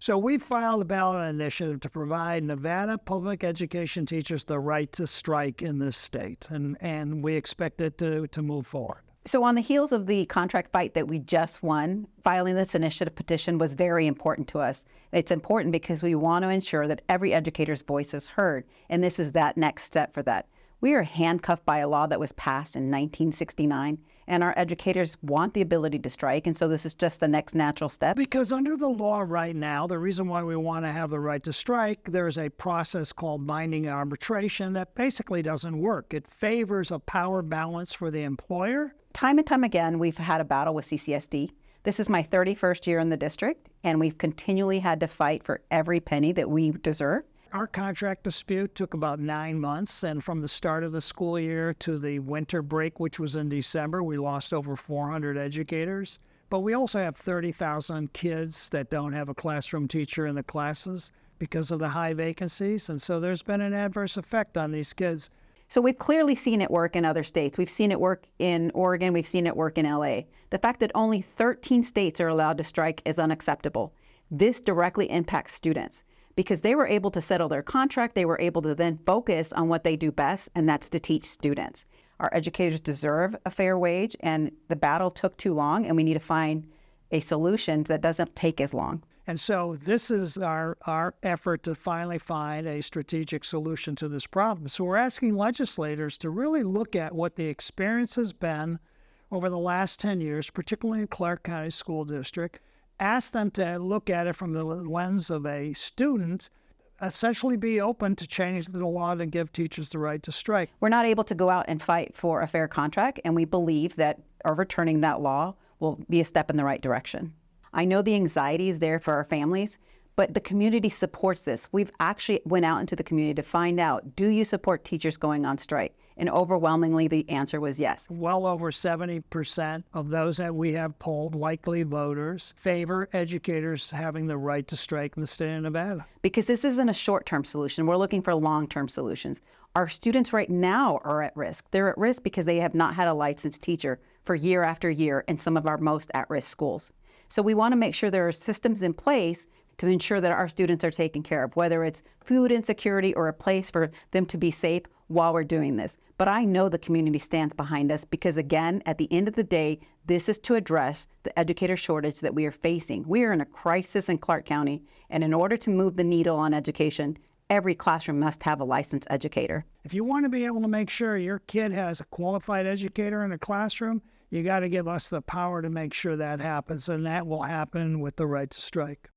So we filed a ballot initiative to provide Nevada public education teachers the right to strike in this state, and we expect it to move forward. So on the heels of the contract fight that we just won, filing this initiative petition was very important to us. It's important because we want to ensure that every educator's voice is heard, and this is that next step for that. We are handcuffed by a law that was passed in 1969, and our educators want the ability to strike, and so this is just the next natural step. Because under the law right now, the reason why we want to have the right to strike, there's a process called binding arbitration that basically doesn't work. It favors a power balance for the employer. Time and time again, we've had a battle with CCSD. This is my 31st year in the district, and we've continually had to fight for every penny that we deserve. Our contract dispute took about 9 months, and from the start of the school year to the winter break, which was in December, we lost over 400 educators. But we also have 30,000 kids that don't have a classroom teacher in the classes because of the high vacancies, and so there's been an adverse effect on these kids. So we've clearly seen it work in other states. We've seen it work in Oregon. We've seen it work in LA. The fact that only 13 states are allowed to strike is unacceptable. This directly impacts students because they were able to settle their contract. They were able to then focus on what they do best, and that's to teach students. Our educators deserve a fair wage, and the battle took too long, and we need to find a solution that doesn't take as long. And so this is our effort to finally find a strategic solution to this problem. So we're asking legislators to really look at what the experience has been over the last 10 years, particularly in Clark County School District, ask them to look at it from the lens of a student, essentially be open to change the law to give teachers the right to strike. We're not able to go out and fight for a fair contract, and we believe that overturning that law will be a step in the right direction. I know the anxiety is there for our families, but the community supports this. We've actually went out into the community to find out, do you support teachers going on strike? And overwhelmingly, the answer was yes. Well over 70% of those that we have polled, likely voters, favor educators having the right to strike in the state of Nevada. Because this isn't a short-term solution. We're looking for long-term solutions. Our students right now are at risk. They're at risk because they have not had a licensed teacher for year after year in some of our most at-risk schools. So we want to make sure there are systems in place to ensure that our students are taken care of, whether it's food insecurity or a place for them to be safe while we're doing this. But I know the community stands behind us because, again, at the end of the day, this is to address the educator shortage that we are facing. We are in a crisis in Clark County, and in order to move the needle on education, every classroom must have a licensed educator. If you want to be able to make sure your kid has a qualified educator in the classroom, you got to give us the power to make sure that happens, and that will happen with the right to strike.